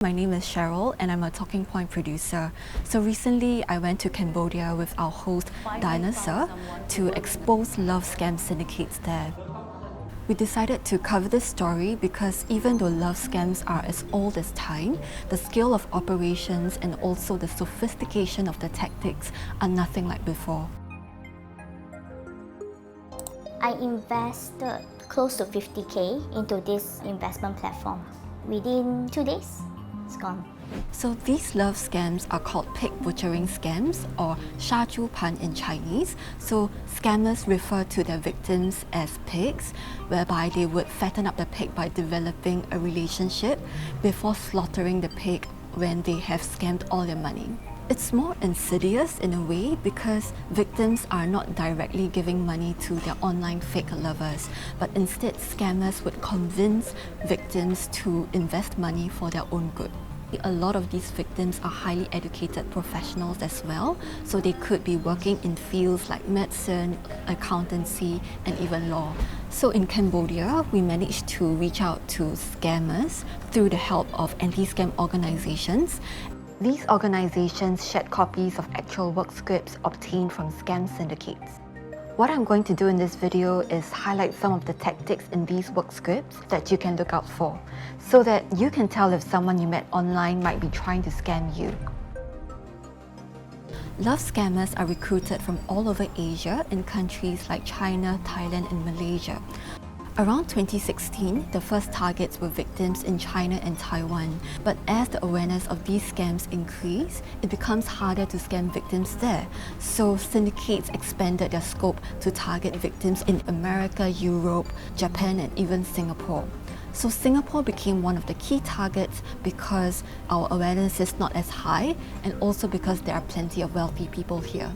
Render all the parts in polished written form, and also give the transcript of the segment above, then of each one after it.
my name is Cheryl and I'm a Talking Point producer. So recently I went to Cambodia with our host Diana to expose love scam syndicates there. We decided to cover this story because even though love scams are as old as time, the scale of operations and also the sophistication of the tactics are nothing like before. I invested close to 50k into this investment platform. Within 2 days, it's gone. So these love scams are called pig butchering scams or 杀猪盘 in Chinese. So scammers refer to their victims as pigs, whereby they would fatten up the pig by developing a relationship before slaughtering the pig when they have scammed all their money. It's more insidious in a way because victims are not directly giving money to their online fake lovers, but instead scammers would convince victims to invest money for their own good. A lot of these victims are highly educated professionals as well, so they could be working in fields like medicine, accountancy, and even law. So in Cambodia, we managed to reach out to scammers through the help of anti-scam organizations. These organizations shared copies of actual work scripts obtained from scam syndicates. What I'm going to do in this video is highlight some of the tactics in these work scripts that you can look out for, so that you can tell if someone you met online might be trying to scam you. Love scammers are recruited from all over Asia in countries like China, Thailand, and Malaysia. Around 2016, the first targets were victims in China and Taiwan. But as the awareness of these scams increased, it becomes harder to scam victims there. So syndicates expanded their scope to target victims in America, Europe, Japan, and even Singapore. So Singapore became one of the key targets because our awareness is not as high, and also because there are plenty of wealthy people here.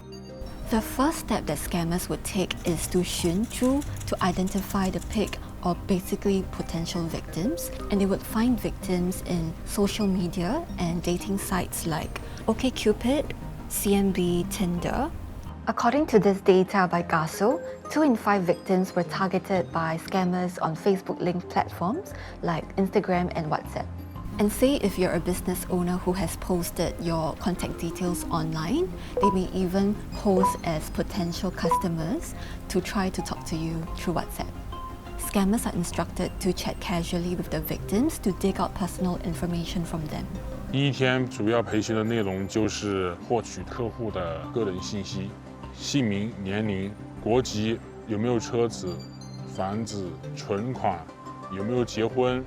The first step that scammers would take is to 寻猪, to identify the pig or basically potential victims, and they would find victims in social media and dating sites like OkCupid, CMB, Tinder. According to this data by GASO, 2 in 5 victims were targeted by scammers on Facebook-linked platforms like Instagram and WhatsApp. And say if you're a business owner who has posted your contact details online, they may even pose as potential customers to try to talk to you through WhatsApp. Scammers are instructed to chat casually with the victims to dig out personal information from them. 第一天主要培训的内容就是获取客户的个人信息，姓名、年龄、国籍、有没有车子、房子、存款、有没有结婚。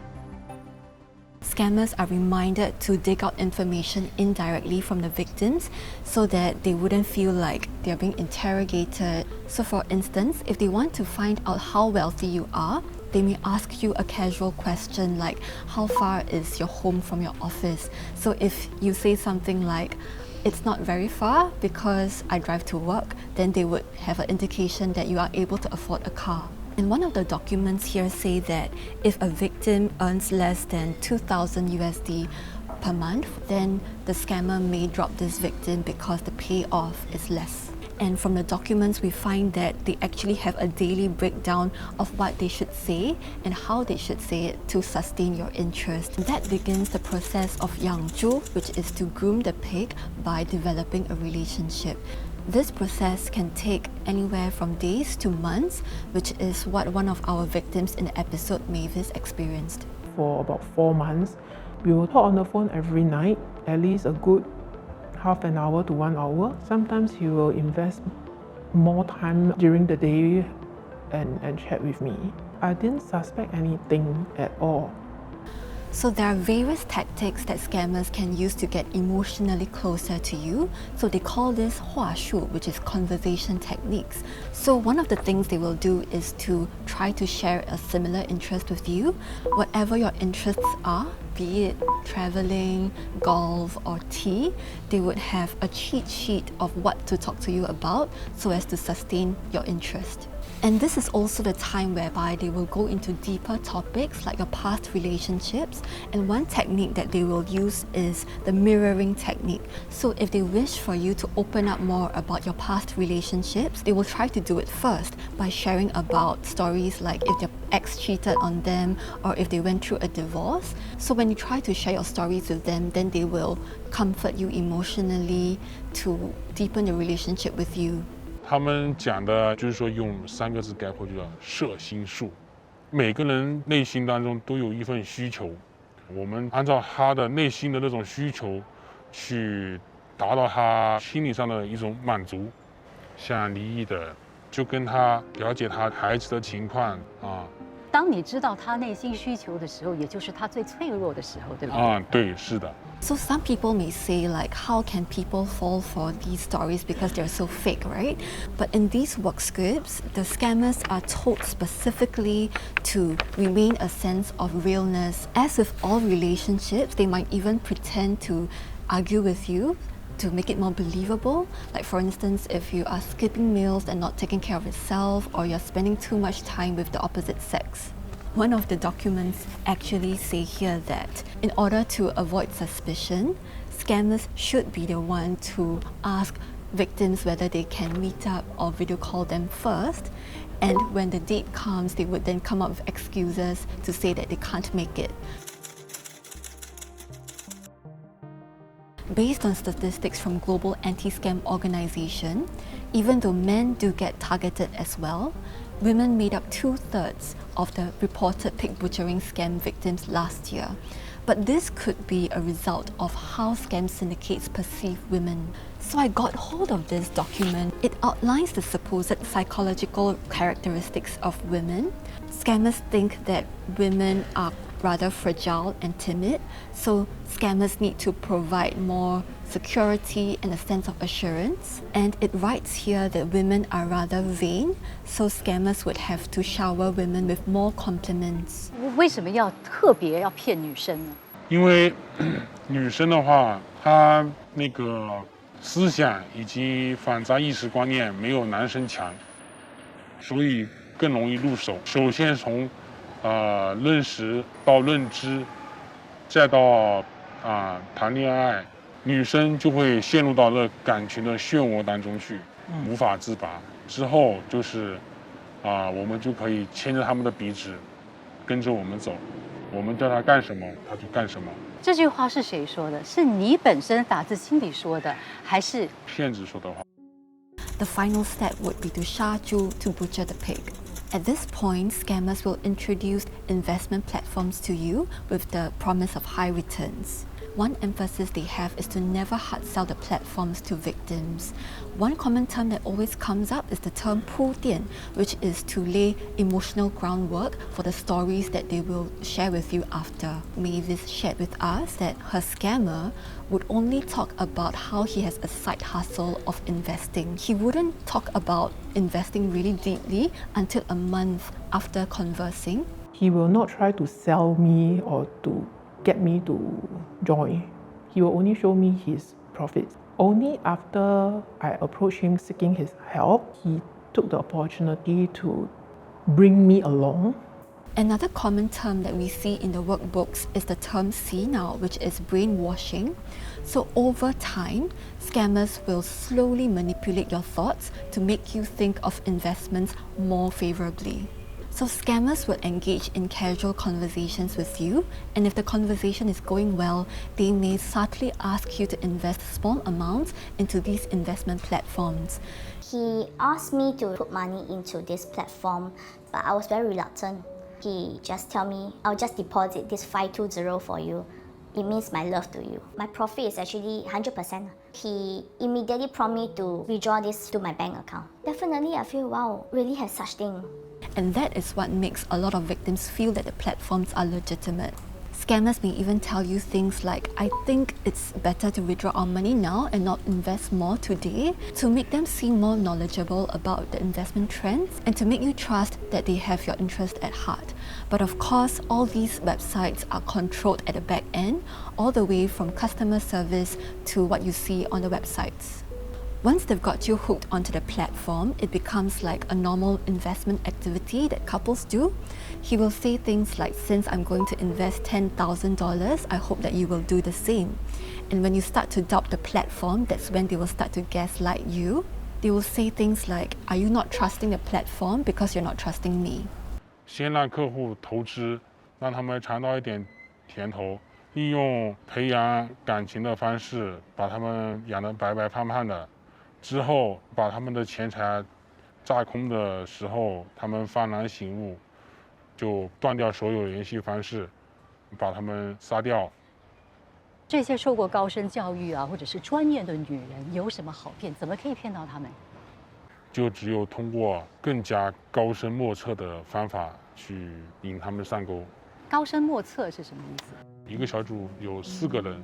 Scammers are reminded to dig out information indirectly from the victims so that they wouldn't feel like they're being interrogated. So for instance, if they want to find out how wealthy you are, they may ask you a casual question like, how far is your home from your office? So if you say something like, it's not very far because I drive to work, then they would have an indication that you are able to afford a car. And one of the documents here say that if a victim earns less than 2,000 USD per month, then the scammer may drop this victim because the payoff is less. And from the documents, we find that they actually have a daily breakdown of what they should say and how they should say it to sustain your interest. And that begins the process of 养猪, which is to groom the pig by developing a relationship. This process can take anywhere from days to months, which is what one of our victims in the episode Mavis experienced. For about 4 months, we will talk on the phone every night, at least a good half an hour to 1 hour. Sometimes he will invest more time during the day and chat with me. I didn't suspect anything at all. So there are various tactics that scammers can use to get emotionally closer to you. So they call this 话术, which is conversation techniques. So one of the things they will do is to try to share a similar interest with you. Whatever your interests are, be it traveling, golf, or tea, they would have a cheat sheet of what to talk to you about so as to sustain your interest. And this is also the time whereby they will go into deeper topics like your past relationships. And one technique that they will use is the mirroring technique. So if they wish for you to open up more about your past relationships, they will try to do it first by sharing about stories like if their ex cheated on them or if they went through a divorce. So when you try to share your stories with them, then they will comfort you emotionally to deepen the relationship with you. 他们讲的就是说用3个字概括，就叫摄心术。每个人内心当中都有一份需求，我们按照他的内心的那种需求，去达到他心理上的一种满足。像离异的，就跟他了解他孩子的情况啊。当你知道他内心需求的时候，也就是他最脆弱的时候，对吧？对，是的。So some people may say like, how can people fall for these stories because they're so fake, right? But in these work scripts, the scammers are told specifically to remain a sense of realness. As with all relationships, they might even pretend to argue with you to make it more believable. Like for instance, if you are skipping meals and not taking care of yourself, or you're spending too much time with the opposite sex. One of the documents actually say here that in order to avoid suspicion, scammers should be the one to ask victims whether they can meet up or video call them first. And when the date comes, they would then come up with excuses to say that they can't make it. Based on statistics from Global Anti-Scam Organization, even though men do get targeted as well, women made up 2/3 of the reported pig butchering scam victims last year. But this could be a result of how scam syndicates perceive women. So I got hold of this document. It outlines the supposed psychological characteristics of women. Scammers think that women are rather fragile and timid, so scammers need to provide more security and a sense of assurance. And it writes here that women are rather vain, so scammers would have to shower women with more compliments. 为什么要特别要骗女生呢？因为女生的话，她那个思想以及反诈意识观念没有男生强，所以更容易入手。首先从认识到认知，再到谈恋爱，女生就会陷入到了感情的漩涡当中去，无法自拔。之后就是我们就可以牵着他们的鼻子，跟着我们走，我们叫他干什么，他就干什么。这句话是谁说的？是你本身打自心里说的，还是骗子说的话？ The final step would be to shaju to butcher the pig. At this point, scammers will introduce investment platforms to you with the promise of high returns. One emphasis they have is to never hard sell the platforms to victims. One common term that always comes up is the term 铺垫, which is to lay emotional groundwork for the stories that they will share with you after. Mavis shared with us that her scammer would only talk about how he has a side hustle of investing. He wouldn't talk about investing really deeply until a month after conversing. He will not try to sell me or to get me to join. He will only show me his profits. Only after I approached him seeking his help, he took the opportunity to bring me along. Another common term that we see in the workbooks is the term "now," which is brainwashing. So over time, scammers will slowly manipulate your thoughts to make you think of investments more favorably. So scammers will engage in casual conversations with you, and if the conversation is going well, they may subtly ask you to invest small amounts into these investment platforms. He asked me to put money into this platform, but I was very reluctant. He just tell me, I'll just deposit this 520 for you. It means my love to you. My profit is actually 100%. He immediately prompted me to withdraw this to my bank account. Definitely, I feel, wow, really has such thing. And that is what makes a lot of victims feel that the platforms are legitimate. Scammers may even tell you things like, I think it's better to withdraw our money now and not invest more today, to make them seem more knowledgeable about the investment trends and to make you trust that they have your interest at heart. But of course, all these websites are controlled at the back end, all the way from customer service to what you see on the websites. Once they've got you hooked onto the platform, it becomes like a normal investment activity that couples do. He will say things like, since I'm going to invest $10,000, I hope that you will do the same. And when you start to doubt the platform, that's when they will start to gaslight you. They will say things like, are you not trusting the platform because you're not trusting me? 先让客户投资，让他们尝到一点甜头，利用培养感情的方式，把他们养得白白胖胖的。之后把他们的钱财榨空的时候，他们幡然醒悟，就断掉所有联系方式，把他们杀掉。这些受过高深教育啊，或者是专业的女人，有什么好骗？怎么可以骗到他们？就只有通过更加高深莫测的方法去引他们上钩。高深莫测是什么意思？一个小组有4个人，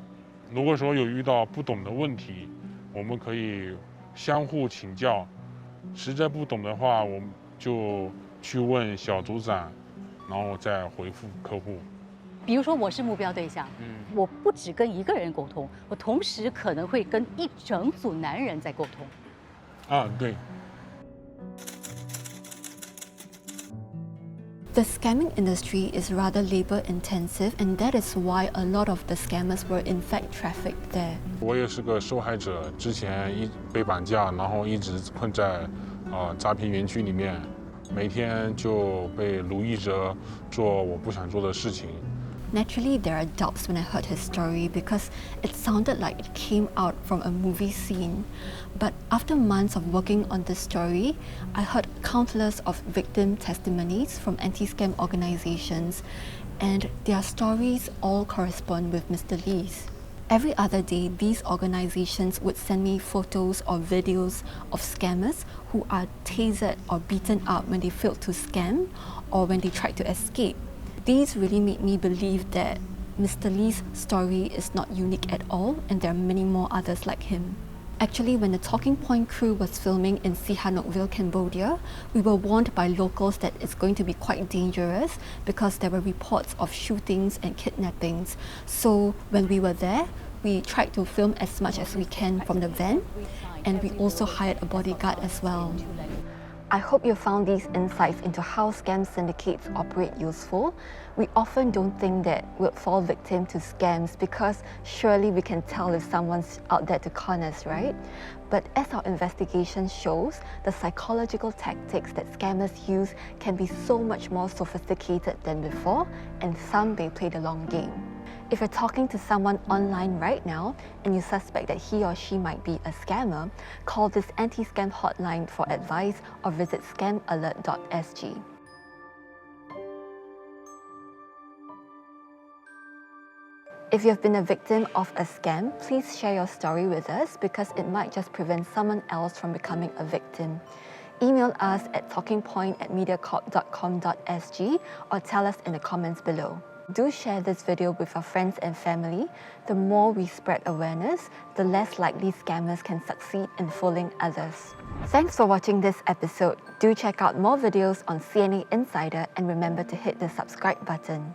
如果说有遇到不懂的问题，我们可以相互请教，实在不懂的话，我们就去问小组长，然后再回复客户。比如说我是目标对象，我不只跟一个人沟通，我同时可能会跟一整组男人在沟通。啊，对。The scamming industry is rather labor intensive, and that is why a lot of the scammers were in fact trafficked there. 我也是个受害者，之前被绑架，然后一直困在诈骗园区里面，每天就被奴役着做我不想做的事情。Naturally, there are doubts when I heard his story because it sounded like it came out from a movie scene. But after months of working on this story, I heard countless of victim testimonies from anti-scam organizations, and their stories all correspond with Mr. Lee's. Every other day, these organizations would send me photos or videos of scammers who are tasered or beaten up when they failed to scam or when they tried to escape. These really made me believe that Mr. Lee's story is not unique at all, and there are many more others like him. Actually, when the Talking Point crew was filming in Sihanoukville, Cambodia, we were warned by locals that it's going to be quite dangerous because there were reports of shootings and kidnappings. So when we were there, we tried to film as much as we can from the van, and we also hired a bodyguard as well. I hope you found these insights into how scam syndicates operate useful. We often don't think that we'll fall victim to scams because surely we can tell if someone's out there to con us, right? But as our investigation shows, the psychological tactics that scammers use can be so much more sophisticated than before, and some may play the long game. If you're talking to someone online right now and you suspect that he or she might be a scammer, call this anti-scam hotline for advice or visit scamalert.sg. If you've been a victim of a scam, please share your story with us because it might just prevent someone else from becoming a victim. Email us at talkingpoint@mediacorp.com.sg or tell us in the comments below. Do share this video with your friends and family. The more we spread awareness, the less likely scammers can succeed in fooling others. Thanks for watching this episode. Do check out more videos on CNA Insider and remember to hit the subscribe button.